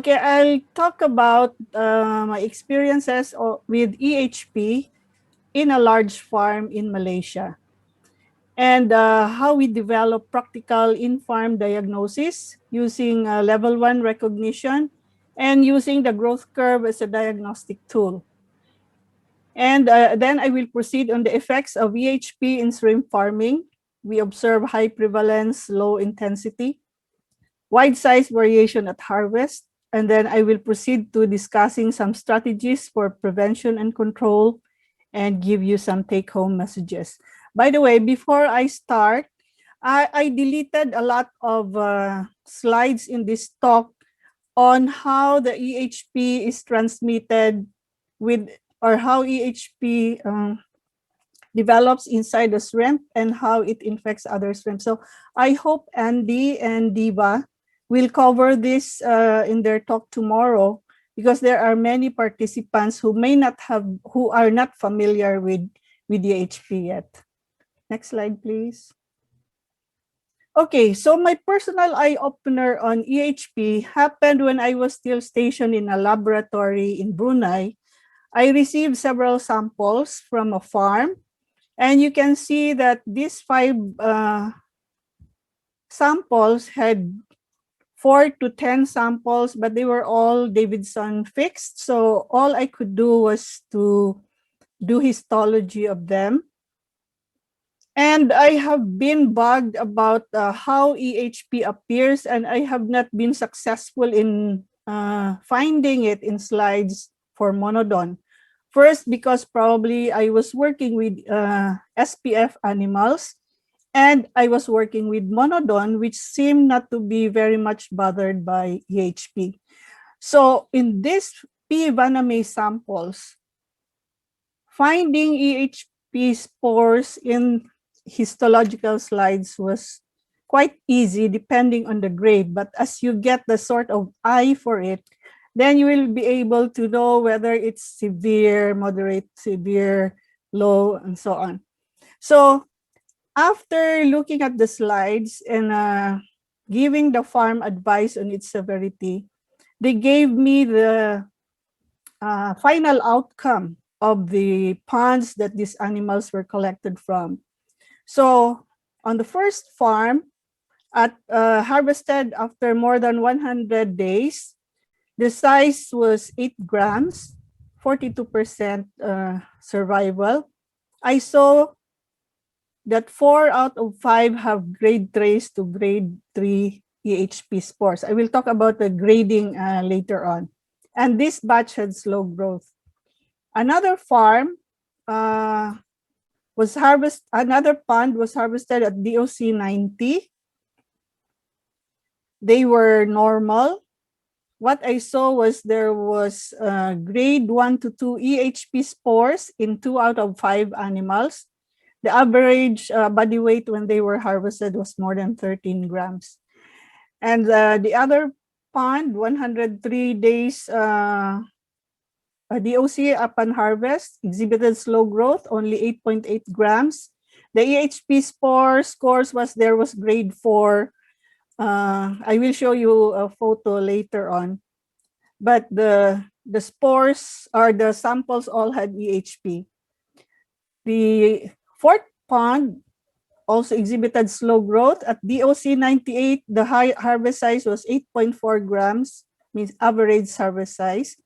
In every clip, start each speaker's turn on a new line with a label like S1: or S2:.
S1: Okay, I'll talk about my experiences with EHP in a large farm in Malaysia, and how we develop practical in-farm diagnosis using level 1 recognition and using the growth curve as a diagnostic tool. And then I will proceed on the effects of EHP in shrimp farming. We observe high prevalence, low intensity, wide size variation at harvest, and then I will proceed to discussing some strategies for prevention and control and give you some take-home messages. By the way, before I start, I deleted a lot of slides in this talk on how the EHP is transmitted with, or how EHP develops inside the shrimp and how it infects other shrimp. So I hope Andy and Diva will cover this in their talk tomorrow, because there are many participants who are not familiar with EHP yet. Next slide, please. Okay, so my personal eye-opener on EHP happened when I was still stationed in a laboratory in Brunei. I received several samples from a farm, and you can see that these 5 samples had 4 to 10 samples, but they were all Davidson fixed. So all I could do was to do histology of them. And I have been bugged about how EHP appears, and I have not been successful in finding it in slides for monodon. First, because probably I was working with SPF animals, and I was working with monodon, which seemed not to be very much bothered by EHP. So in these P. vannamei samples, finding EHP spores in histological slides was quite easy depending on the grade. But as you get the sort of eye for it, then you will be able to know whether it's severe, moderate, severe, low, and so on. So after looking at the slides and giving the farm advice on its severity, they gave me the final outcome of the ponds that these animals were collected from. So on the first farm, harvested after more than 100 days, the size was 8 grams, 42% survival. I saw that 4 out of 5 have grade trace to grade 3 EHP spores. I will talk about the grading later on. And this batch had slow growth. Another farm another pond was harvested at DOC 90. They were normal. What I saw was there was grade 1 to 2 EHP spores in 2 out of 5 animals. The average body weight when they were harvested was more than 13 grams. And the other pond, 103 days DOC upon harvest, exhibited slow growth, only 8.8 grams. The EHP scores was grade 4. I will show you a photo later on. But the spores or the samples all had EHP. The fourth pond also exhibited slow growth. At DOC 98, the high harvest size was 8.4 grams, means average harvest size.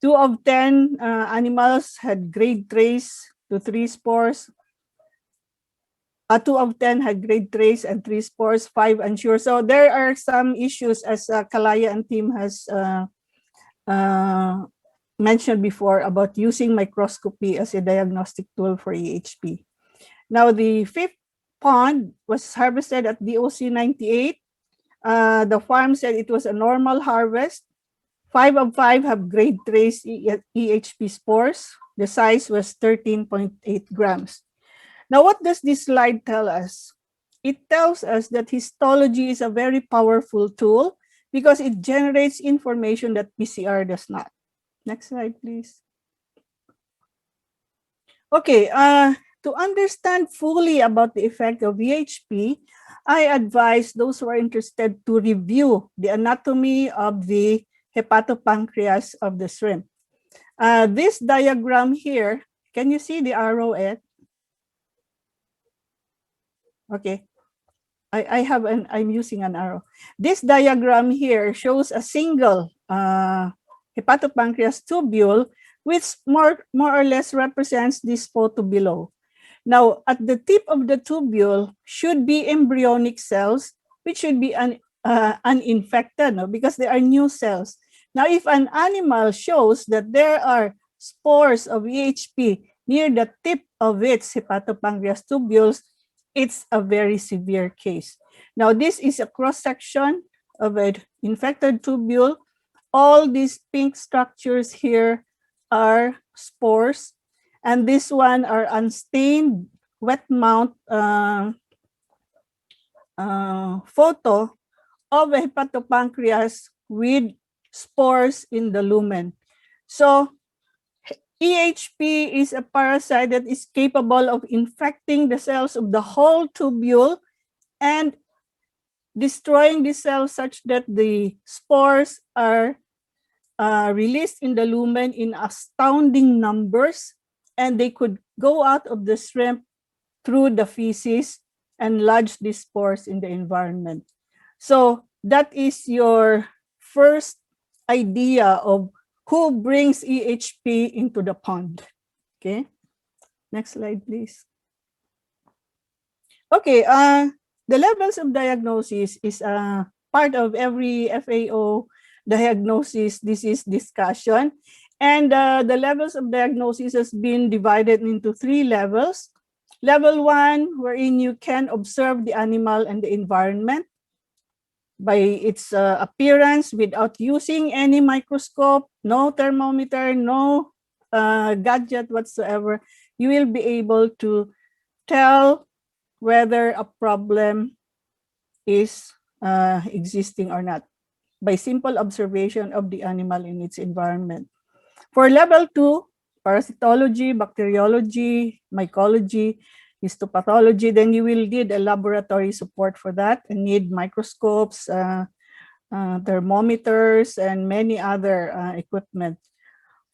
S1: 2 of 10 animals had grade trace to 3 spores. 2 of 10 had grade trace and 3 spores, 5 unsure. So there are some issues, as Kalaya and team has mentioned before, about using microscopy as a diagnostic tool for EHP. Now, the 5th pond was harvested at DOC 98. The farm said it was a normal harvest. 5 of 5 have grade trace EHP spores. The size was 13.8 grams. Now, what does this slide tell us? It tells us that histology is a very powerful tool because it generates information that PCR does not. Next slide, please. Okay, to understand fully about the effect of EHP, I advise those who are interested to review the anatomy of the hepatopancreas of the shrimp. This diagram here, can you see the arrow, Ed? Okay. I'm using an arrow. This diagram here shows a single hepatopancreas tubule, which more or less represents this photo below. Now, at the tip of the tubule should be embryonic cells, which should be uninfected, no? Because they are new cells. Now, if an animal shows that there are spores of EHP near the tip of its hepatopancreas tubules, it's a very severe case. Now, this is a cross-section of an infected tubule. All these pink structures here are spores, and this one are unstained wet mount photo of a hepatopancreas with spores in the lumen. So EHP is a parasite that is capable of infecting the cells of the whole tubule and destroying the cells such that the spores are released in the lumen in astounding numbers, and they could go out of the shrimp through the feces and lodge these spores in the environment. So that is your first idea of who brings EHP into the pond. Okay, next slide, please. Okay, the levels of diagnosis is part of every FAO diagnosis disease discussion. And the levels of diagnosis has been divided into 3 levels. Level 1, wherein you can observe the animal and the environment by its appearance without using any microscope, no thermometer, no gadget whatsoever. You will be able to tell whether a problem is existing or not by simple observation of the animal in its environment. For level 2, parasitology, bacteriology, mycology, histopathology, then you will need a laboratory support for that and need microscopes, thermometers, and many other equipment.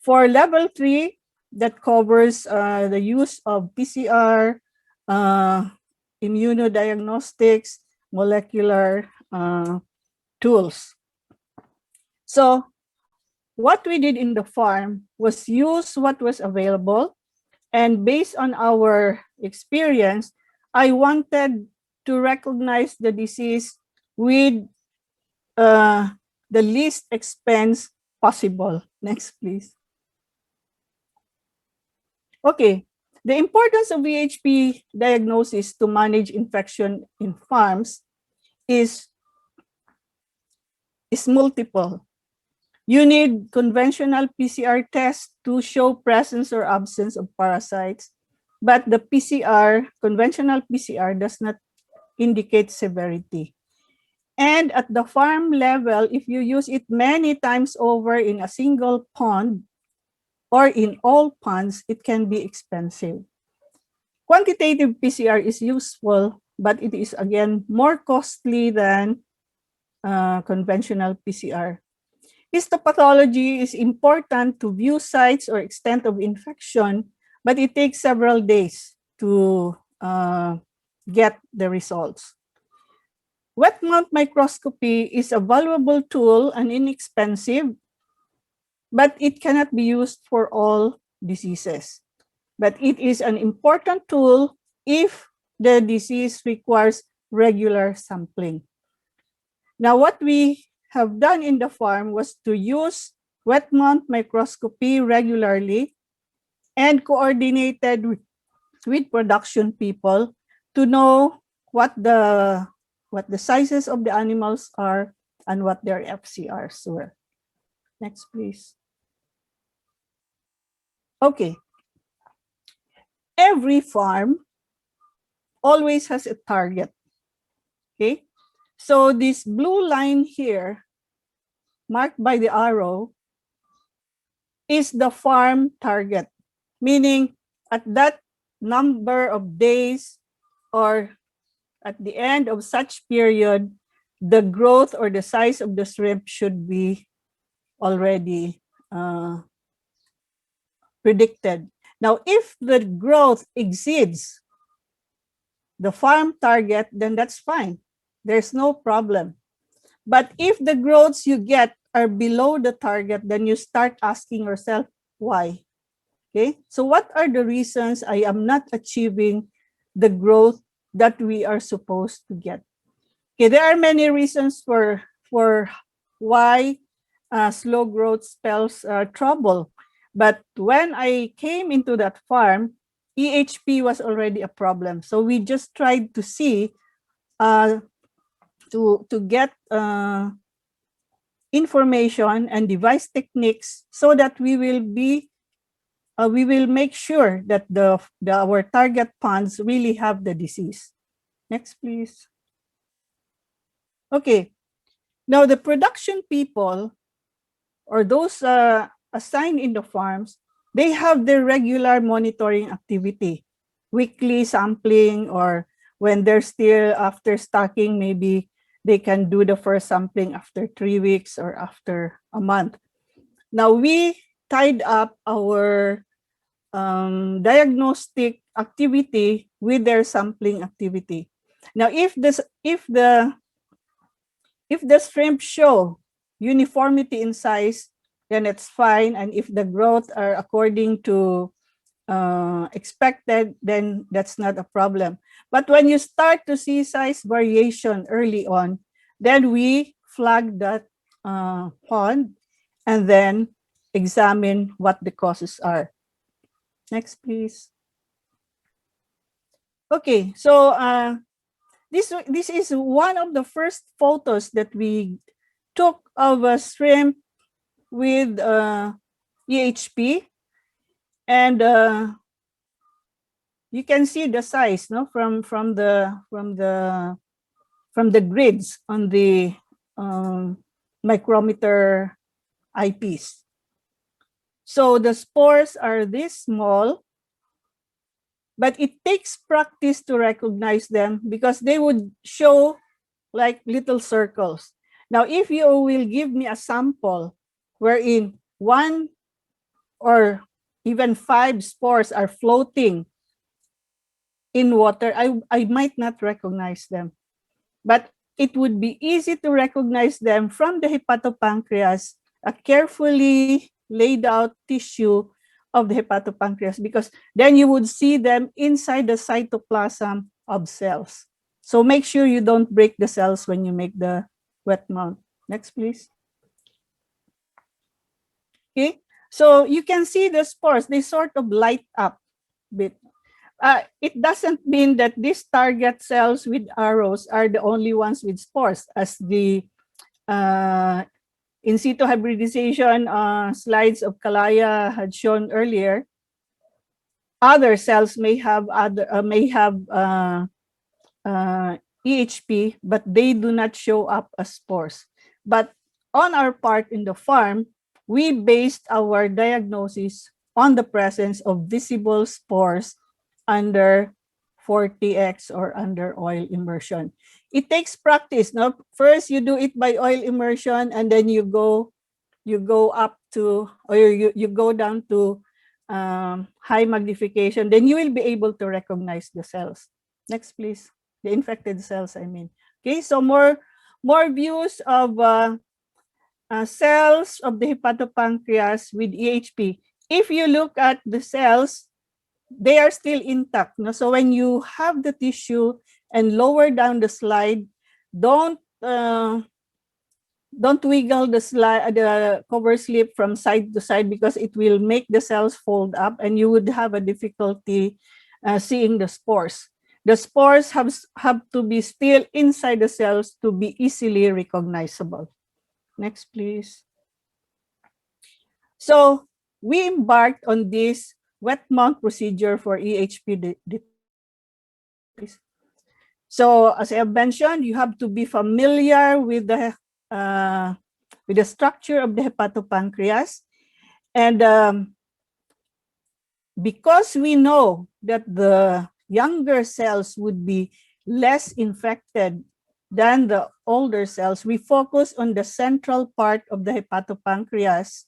S1: For level 3, that covers the use of PCR, immunodiagnostics, molecular tools. So what we did in the farm was use what was available, and based on our experience, I wanted to recognize the disease with the least expense possible. Next, please. Okay, the importance of VHP diagnosis to manage infection in farms is multiple. You need conventional PCR tests to show presence or absence of parasites, but the conventional PCR does not indicate severity. And at the farm level, if you use it many times over in a single pond or in all ponds, it can be expensive. Quantitative PCR is useful, but it is again more costly than conventional PCR. Histopathology is important to view sites or extent of infection, but it takes several days to get the results. Wet mount microscopy is a valuable tool and inexpensive, but it cannot be used for all diseases. But it is an important tool if the disease requires regular sampling. Now, what we have done in the farm was to use wet mount microscopy regularly and coordinated with production people to know what the sizes of the animals are and what their FCRs were. Next, please. Okay. Every farm always has a target. Okay. So this blue line here, marked by the arrow, is the farm target, meaning at that number of days or at the end of such period, the growth or the size of the shrimp should be already predicted. Now, if the growth exceeds the farm target, then that's fine. There's no problem. But if the growths you get are below the target, then you start asking yourself, why? Okay, so what are the reasons I am not achieving the growth that we are supposed to get? Okay, there are many reasons for why slow growth spells trouble. But when I came into that farm, EHP was already a problem. So we just tried to see to get information and device techniques so that we will make sure that our target ponds really have the disease. Next, please. Okay. Now, the production people or those assigned in the farms, they have their regular monitoring activity, weekly sampling, or when they're still after stocking, maybe they can do the first sampling after 3 weeks or after a month. Now, we tied up our diagnostic activity with their sampling activity. Now, if the shrimp show uniformity in size, then it's fine. And if the growth are according to expected, then that's not a problem. But when you start to see size variation early on, then we flag that pond and then examine what the causes are. Next, please. Okay, so this is one of the first photos that we took of a shrimp with EHP, and you can see the size, no, from the grids on the micrometer eyepiece. So the spores are this small, but it takes practice to recognize them because they would show like little circles. Now, if you will give me a sample wherein 1 or even 5 spores are floating in water, I might not recognize them. But it would be easy to recognize them from the hepatopancreas, a carefully laid out tissue of the hepatopancreas, because then you would see them inside the cytoplasm of cells. So make sure you don't break the cells when you make the wet mount. Next, please. Okay, so you can see the spores, they sort of light up a bit. It doesn't mean that these target cells with arrows are the only ones with spores, as the in situ hybridization slides of Kalaya had shown earlier. Other cells may have EHP, but they do not show up as spores. But on our part in the farm, we based our diagnosis on the presence of visible spores under 40x or under oil immersion. It takes practice. No? First, you do it by oil immersion, and then you go up to, or you go down to high magnification. Then you will be able to recognize the cells. Next, please. The infected cells, I mean. Okay, so more views of cells of the hepatopancreas with EHP. If you look at the cells, they are still intact. No? So when you have the tissue and lower down the slide, don't wiggle the cover slip from side to side, because it will make the cells fold up and you would have a difficulty seeing the spores. The spores have to be still inside the cells to be easily recognizable. Next, please. So we embarked on this wet mount procedure for EHP detectors. So as I have mentioned, you have to be familiar with the structure of the hepatopancreas. And because we know that the younger cells would be less infected than the older cells. We focus on the central part of the hepatopancreas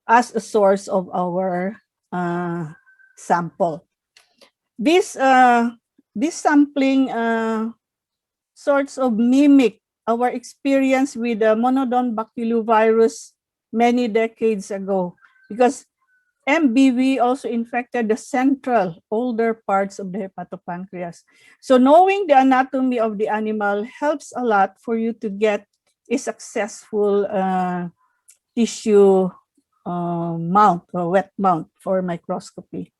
S1: as a source of our sample. This sampling sorts of mimic our experience with the monodon baculovirus many decades ago, because MBV also infected the central older parts of the hepatopancreas. So knowing the anatomy of the animal helps a lot for you to get a successful tissue mount or wet mount for microscopy.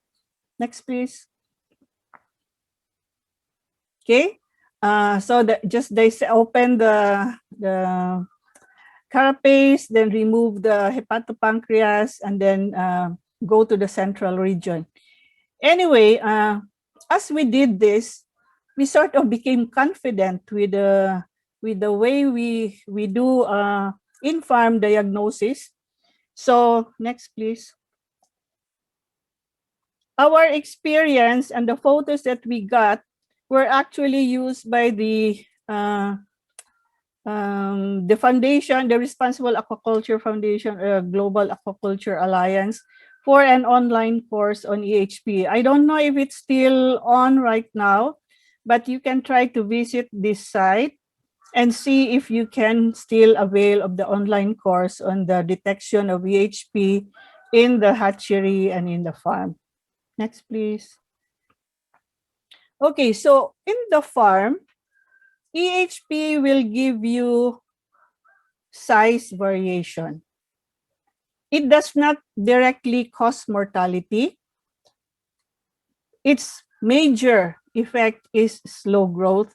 S1: Next, please. Okay. So open the carapace, then remove the hepatopancreas, and then go to the central region. Anyway, as we did this, we sort of became confident with the way we do in-farm diagnosis. So next, please. Our experience and the photos that we got were actually used by the foundation, the Responsible Aquaculture Foundation, Global Aquaculture Alliance, for an online course on EHP. I don't know if it's still on right now, but you can try to visit this site and see if you can still avail of the online course on the detection of EHP in the hatchery and in the farm. Next, please. Okay, so in the farm, EHP will give you size variation. It does not directly cause mortality. Its major effect is slow growth,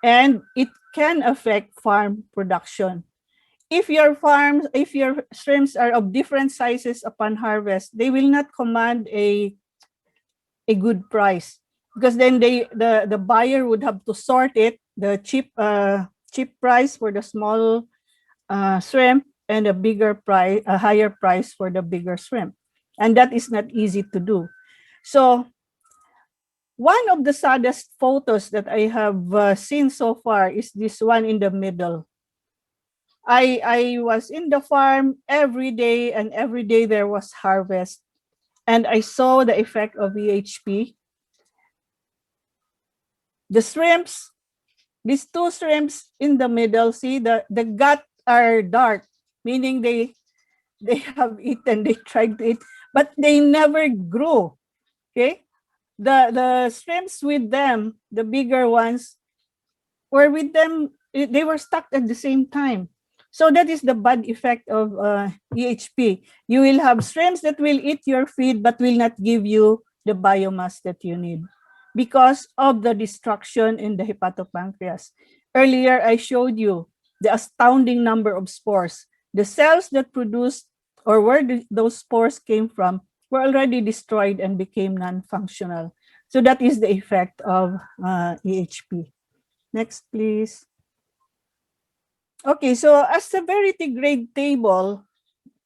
S1: and it can affect farm production. If your shrimps are of different sizes upon harvest, they will not command a good price, because then the buyer would have to sort it, the cheap price for the small shrimp, and a higher price for the bigger shrimp, and that is not easy to do. So one of the saddest photos that I have seen so far is this one in the middle. I was in the farm every day, and every day there was harvest, and I saw the effect of EHP. The shrimps, these two shrimps in the middle, see the gut are dark, meaning they have eaten, they tried to eat, but they never grew. Okay, the shrimps with them, the bigger ones, were with them, they were stuck at the same time. So that is the bad effect of EHP. You will have shrimps that will eat your feed but will not give you the biomass that you need because of the destruction in the hepatopancreas. Earlier, I showed you the astounding number of spores. The cells that produced, or where those spores came from, were already destroyed and became non-functional. So that is the effect of EHP. Next, please. Okay, so a severity grade table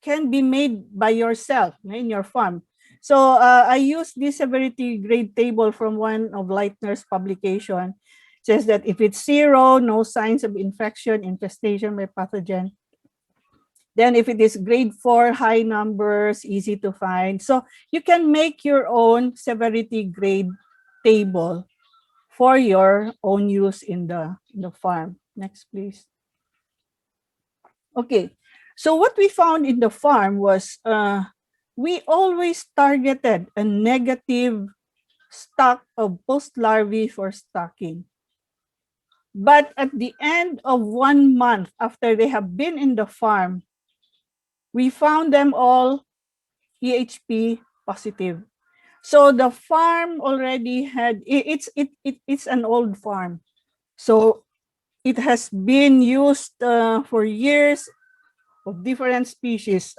S1: can be made by yourself in your farm. So I use this severity grade table from one of Leitner's publication. It says that if it's 0, no signs of infection, infestation by pathogen. Then if it is grade 4, high numbers, easy to find. So you can make your own severity grade table for your own use in the farm. Next, please. Okay, so what we found in the farm was we always targeted a negative stock of post-larvae for stocking. But at the end of 1 month after they have been in the farm, we found them all EHP positive. So the farm already had, it's an old farm. So it has been used for years of different species,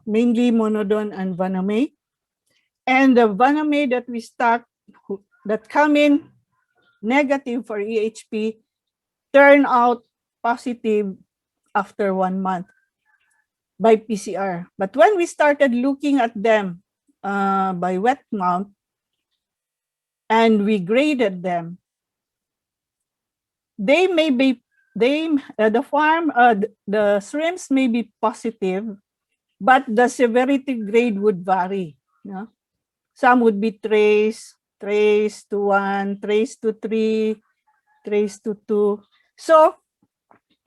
S1: mainly monodon and vanameei. And the vanameei that we stock that come in negative for EHP turn out positive after 1 month by PCR. But when we started looking at them by wet mount and we graded them, they may be the shrimps may be positive, but the severity grade would vary. No? Some would be trace to 1, trace to 3, trace to 2. So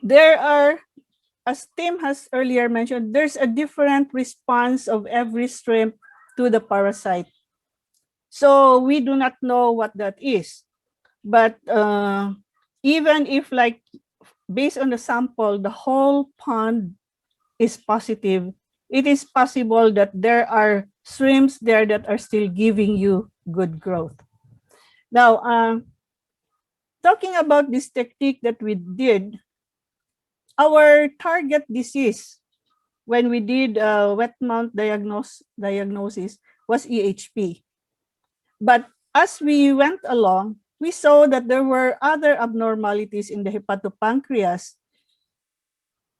S1: there are, as Tim has earlier mentioned, there's a different response of every shrimp to the parasite. So we do not know what that is. But even if, like, based on the sample, the whole pond is positive, it is possible that there are shrimps there that are still giving you good growth. Now, talking about this technique that we did, our target disease when we did wet mount diagnosis was EHP. But as we went along, we saw that there were other abnormalities in the hepatopancreas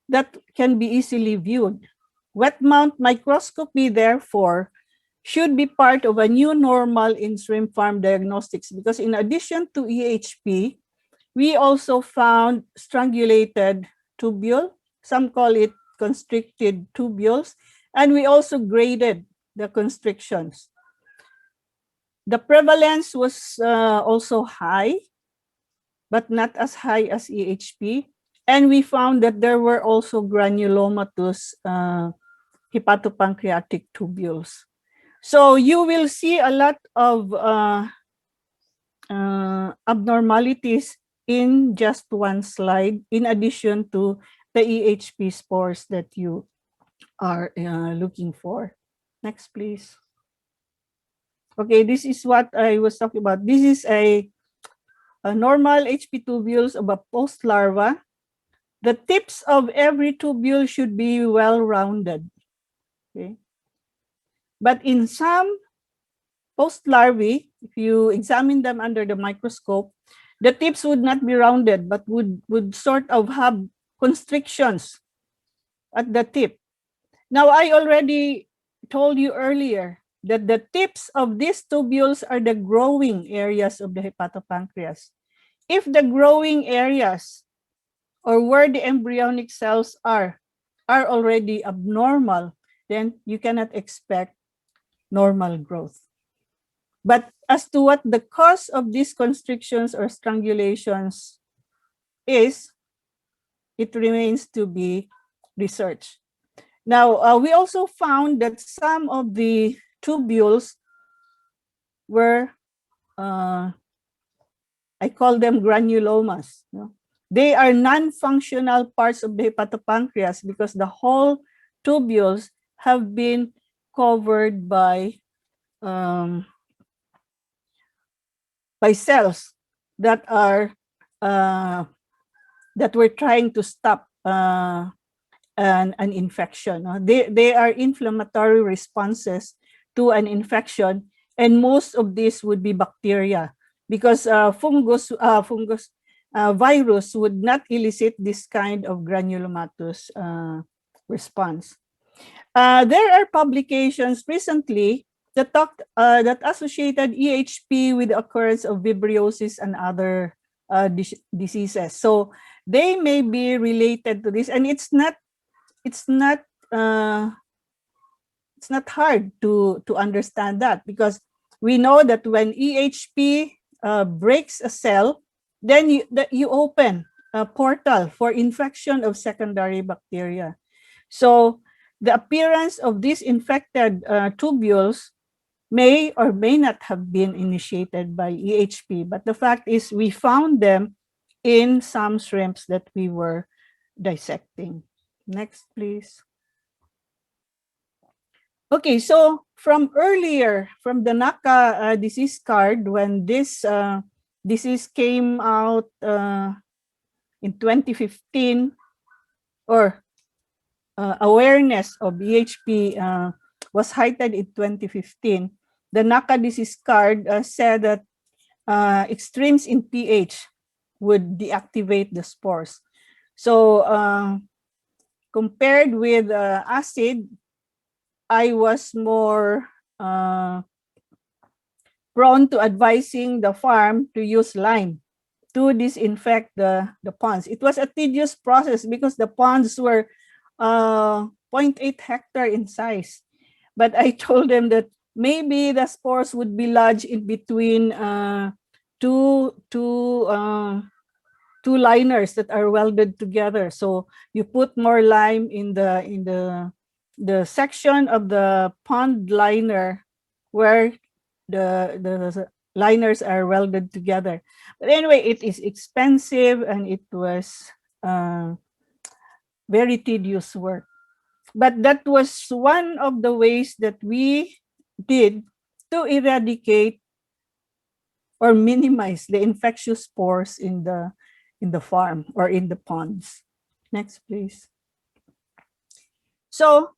S1: that can be easily viewed. Wet mount microscopy, therefore, should be part of a new normal in shrimp farm diagnostics, because in addition to EHP, we also found strangulated tubule. Some call it constricted tubules. And we also graded the constrictions. The prevalence was also high, but not as high as EHP. And we found that there were also granulomatous hepatopancreatic tubules. So you will see a lot of abnormalities in just one slide, in addition to the EHP spores that you are looking for. Next, please. Okay, this is what I was talking about. This is a normal HP tubules of a post-larva. The tips of every tubule should be well-rounded. Okay. But in some post-larvae, if you examine them under the microscope, the tips would not be rounded, but would sort of have constrictions at the tip. Now, I already told you earlier that the tips of these tubules are the growing areas of the hepatopancreas. If the growing areas, or where the embryonic cells are already abnormal, then you cannot expect normal growth. But as to what the cause of these constrictions or strangulations is, it remains to be researched. Now, we also found that some of the tubules were, I call them granulomas. They are non-functional parts of the hepatopancreas because the whole tubules have been covered by cells that are that we're trying to stop an infection. They are inflammatory responses to an infection, and most of these would be bacteria, because virus would not elicit this kind of granulomatous response. There are publications recently that that associated EHP with the occurrence of vibriosis and other diseases. So they may be related to this, and it's not hard to understand that, because we know that when EHP breaks a cell, then you open a portal for infection of secondary bacteria. So the appearance of these infected tubules may or may not have been initiated by EHP, but the fact is we found them in some shrimps that we were dissecting. Next, please. Okay, so from earlier, from the NACA disease card, when this disease came out in 2015, or awareness of EHP was heightened in 2015, the NACA disease card said that extremes in pH would deactivate the spores. So compared with acid, I was more prone to advising the farm to use lime to disinfect the ponds. It was a tedious process because the ponds were 0.8 hectare in size. But I told them that maybe the spores would be lodged in between two liners that are welded together. So you put more lime in the section of the pond liner where the liners are welded together. But anyway, it is expensive and it was very tedious work. But that was one of the ways that we did to eradicate or minimize the infectious spores in the farm or in the ponds. Next, please. So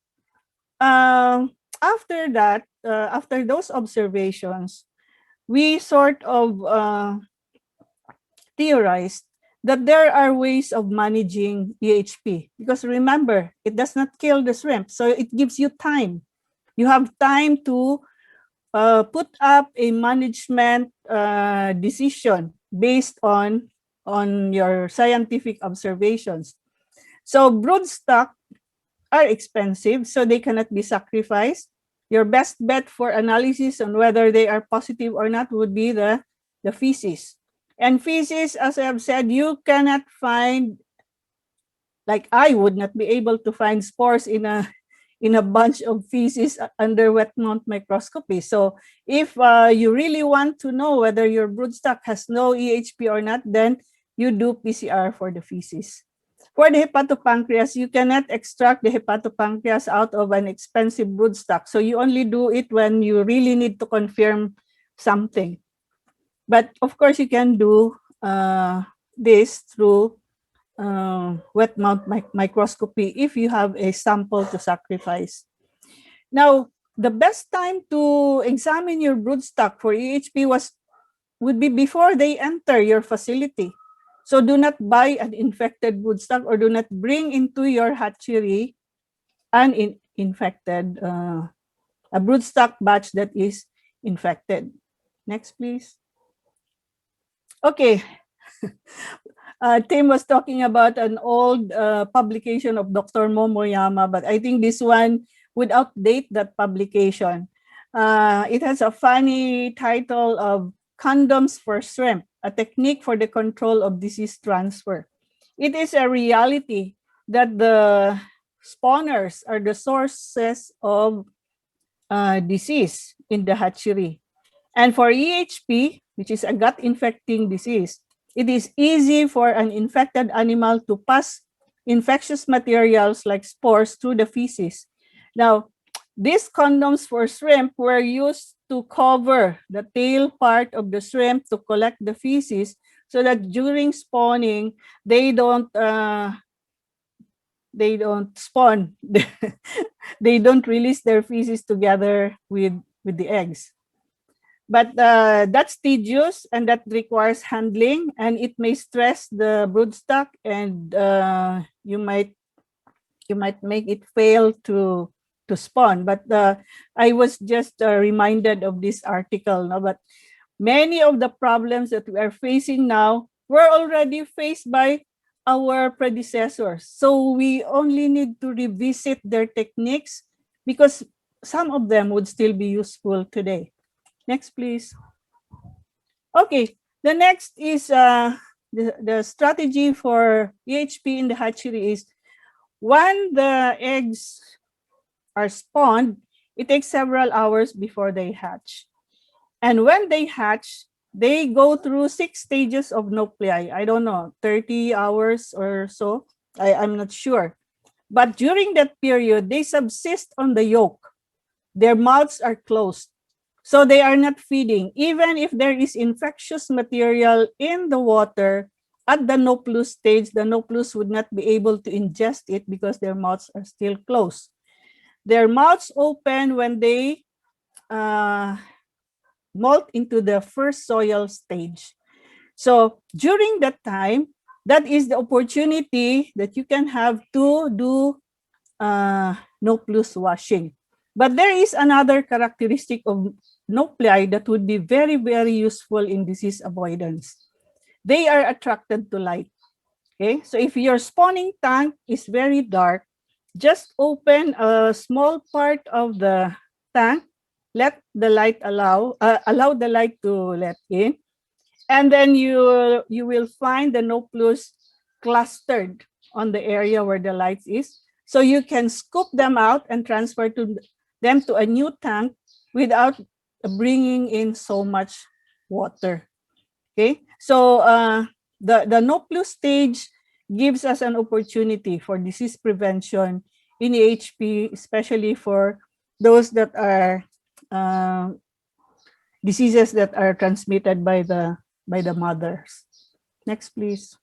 S1: after that, after those observations, we sort of theorized that there are ways of managing EHP. Because remember, it does not kill the shrimp, so it gives you time. You have time to put up a management decision based on your scientific observations. So broodstock are expensive, so they cannot be sacrificed. Your best bet for analysis on whether they are positive or not would be the feces. And feces, as I have said, you cannot find, like I would not be able to find spores in a bunch of feces under wet mount microscopy. So if you really want to know whether your broodstock has no EHP or not, then you do PCR for the feces. For the hepatopancreas, you cannot extract the hepatopancreas out of an expensive broodstock. So you only do it when you really need to confirm something. But of course, you can do this through wet mount microscopy if you have a sample to sacrifice. Now, the best time to examine your broodstock for EHP would be before they enter your facility. So do not buy an infected broodstock or do not bring into your hatchery an infected a broodstock batch that is infected. Next, please. Okay. Tim was talking about an old publication of Dr. Momoyama, but I think this one would outdate that publication. It has a funny title of Condoms for Shrimp, a technique for the control of disease transfer. It is a reality that the spawners are the sources of disease in the hatchery. And for EHP, which is a gut-infecting disease, it is easy for an infected animal to pass infectious materials like spores through the feces. Now, these condoms for shrimp were used to cover the tail part of the shrimp to collect the feces so that during spawning, they don't spawn. They don't release their feces together with the eggs. But that's tedious and that requires handling, and it may stress the broodstock, and you might make it fail to spawn. But I was just reminded of this article. No? But many of the problems that we are facing now were already faced by our predecessors. So we only need to revisit their techniques because some of them would still be useful today. Next, please. Okay, the next is the strategy for EHP in the hatchery is when the eggs are spawned, it takes several hours before they hatch. And when they hatch, they go through 6 stages of nuclei. I don't know, 30 hours or so. I'm not sure. But during that period, they subsist on the yolk. Their mouths are closed. So they are not feeding. Even if there is infectious material in the water, at the nauplus stage, the nauplus would not be able to ingest it because their mouths are still closed. Their mouths open when they molt into the first soil stage. So during that time, that is the opportunity that you can have to do nauplus washing. But there is another characteristic of nuclei that would be very, very useful in disease avoidance. they are attracted to light. Okay, so if your spawning tank is very dark, just open a small part of the tank, let the light allow the light to let in, and then you will find the nucleus clustered on the area where the light is. So you can scoop them out and transfer them to a new tank without bringing in so much water. Okay, so the nucleus stage gives us an opportunity for disease prevention in EHP, especially for those that are diseases that are transmitted by the mothers. Next, please.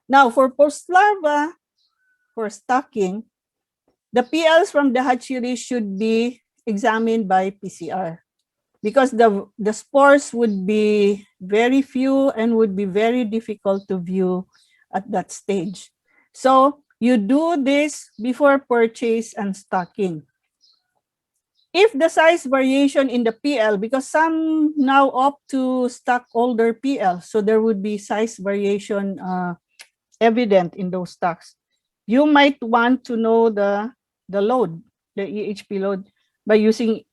S1: Now, for post-larva, for stocking, the PLs from the hatchery should be examined by PCR because the spores would be very few and would be very difficult to view at that stage. So you do this before purchase and stocking. If the size variation in the PL, because some now opt to stock older PL, so there would be size variation evident in those stocks. You might want to know the load, the EHP load, by using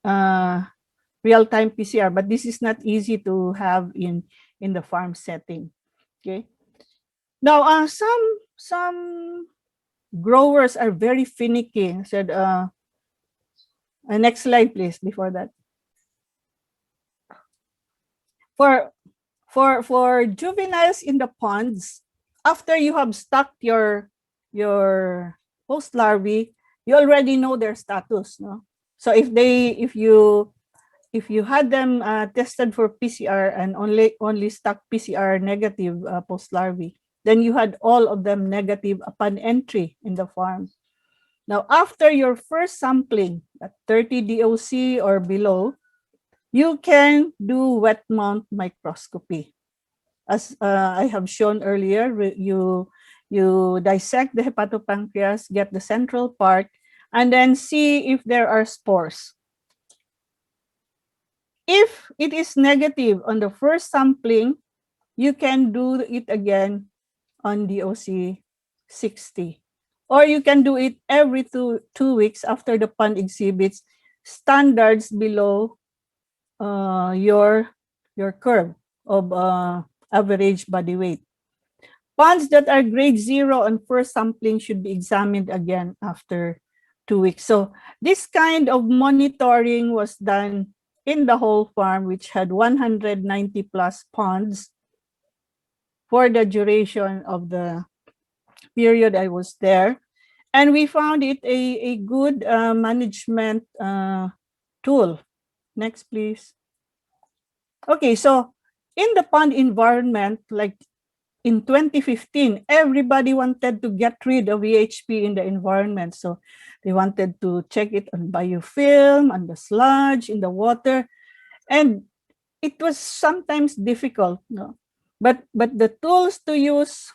S1: real-time PCR, but this is not easy to have in the farm setting. Okay. Now, some growers are very finicky. Said, next slide, please. Before that, for juveniles in the ponds, after you have stocked your host larvae, you already know their status, no? So if you had them tested for PCR and only stock PCR negative post larvae, then you had all of them negative upon entry in the farm. Now, after your first sampling at 30 DOC or below, you can do wet mount microscopy. As I have shown earlier, you dissect the hepatopancreas, get the central part, and then see if there are spores. If it is negative on the first sampling, you can do it again on DOC 60. Or you can do it every two weeks after the pond exhibits standards below your curve of average body weight. Ponds that are grade 0 on first sampling should be examined again after 2 weeks. So this kind of monitoring was done in the whole farm, which had 190 plus ponds for the duration of the period I was there. And we found it a good management tool. Next, please. Okay, so in the pond environment, like in 2015, everybody wanted to get rid of VHP in the environment. So they wanted to check it on biofilm, on the sludge, in the water. And it was sometimes difficult, no? But the tools to use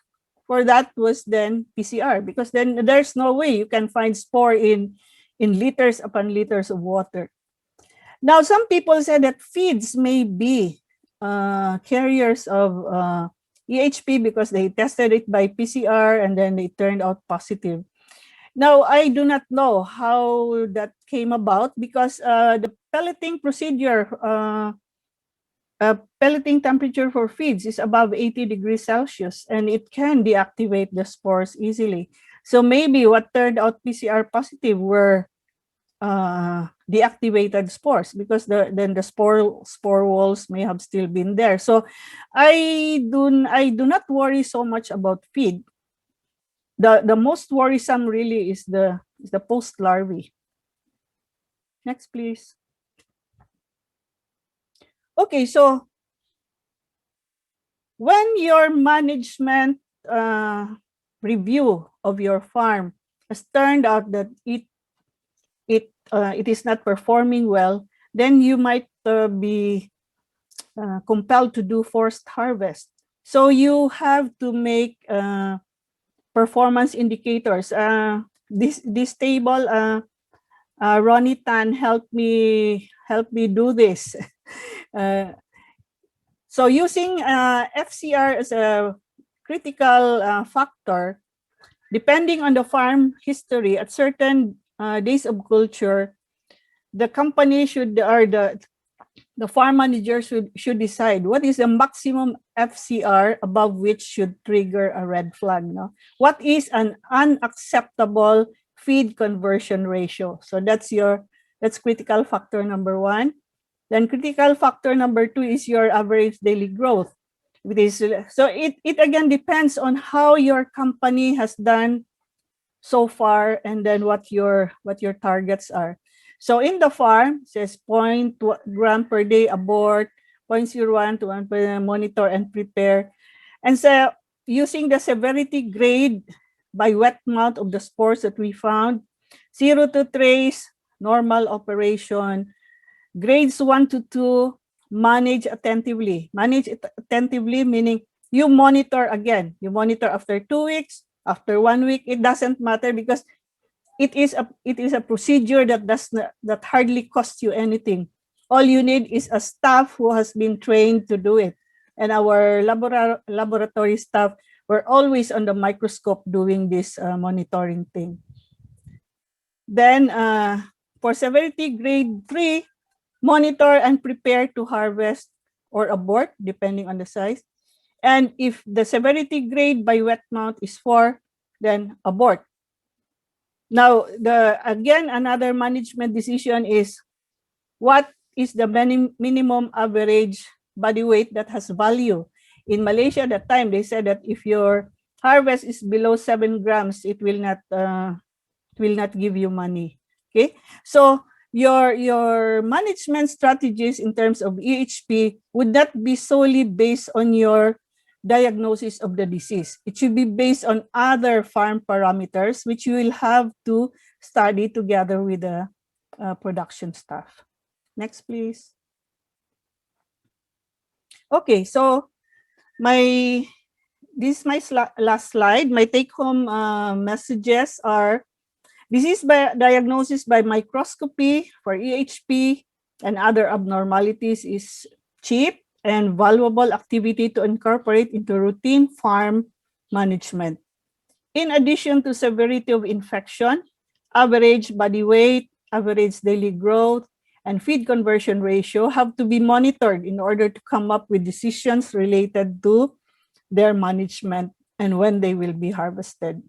S1: for that was then PCR, because then there's no way you can find spore in liters upon liters of water. Now, some people said that feeds may be carriers of EHP because they tested it by PCR and then it turned out positive. Now, I do not know how that came about because the pelleting procedure, pelleting temperature for feeds is above 80 degrees Celsius and it can deactivate the spores easily. So maybe what turned out PCR positive were deactivated spores, because then the spore walls may have still been there. So I do not worry so much about feed. The most worrisome really is the post larvae. Next, please. Okay, so when your management review of your farm has turned out that it is not performing well, then you might be compelled to do forced harvest. So you have to make performance indicators. This table, Ronnie Tan helped me do this. So using FCR as a critical factor, depending on the farm history, at certain days of culture, the company should, or the farm manager should decide what is the maximum FCR above which should trigger a red flag. No? What is an unacceptable feed conversion ratio? So that's critical factor number one. Then critical factor number two is your average daily growth. So it again depends on how your company has done so far, and then what your targets are. So in the farm, it says 0.2 gram per day abort, 0.01 to 1 per monitor and prepare. And so using the severity grade by wet mount of the spores that we found, 0 to trace, normal operation. Grades 1 to 2, manage attentively. Manage attentively meaning you monitor again. You monitor after 2 weeks, after 1 week. It doesn't matter because it is a procedure that hardly costs you anything. All you need is a staff who has been trained to do it. And our laboratory staff were always on the microscope doing this monitoring thing. Then for severity grade 3, monitor and prepare to harvest or abort, depending on the size. And if the severity grade by wet mount is 4, then abort. Now, again, another management decision is what is the minimum average body weight that has value. In Malaysia at that time, they said that if your harvest is below 7 grams, it will not give you money. Okay, so your management strategies in terms of EHP would not be solely based on your diagnosis of the disease. It should be based on other farm parameters, which you will have to study together with the production staff. Next, please. Okay, so this is my last slide. My take-home messages are: disease diagnosis by microscopy for EHP and other abnormalities is cheap and valuable activity to incorporate into routine farm management. In addition to severity of infection, average body weight, average daily growth, and feed conversion ratio have to be monitored in order to come up with decisions related to their management and when they will be harvested.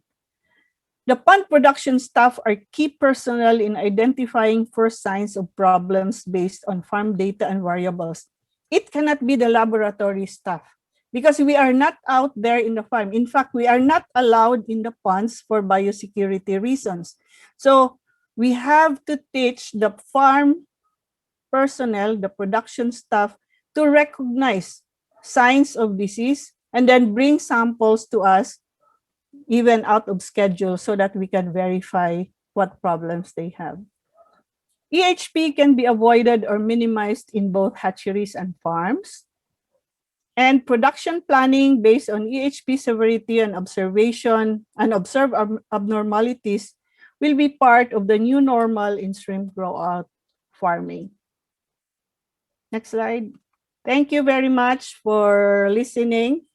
S1: The pond production staff are key personnel in identifying first signs of problems based on farm data and variables. It cannot be the laboratory staff because we are not out there in the farm. In fact, we are not allowed in the ponds for biosecurity reasons. So we have to teach the farm personnel, the production staff, to recognize signs of disease and then bring samples to us even out of schedule so that we can verify what problems they have. EHP can be avoided or minimized in both hatcheries and farms. And production planning based on EHP severity and observation and observed abnormalities will be part of the new normal in shrimp grow-out farming. Next slide. Thank you very much for listening.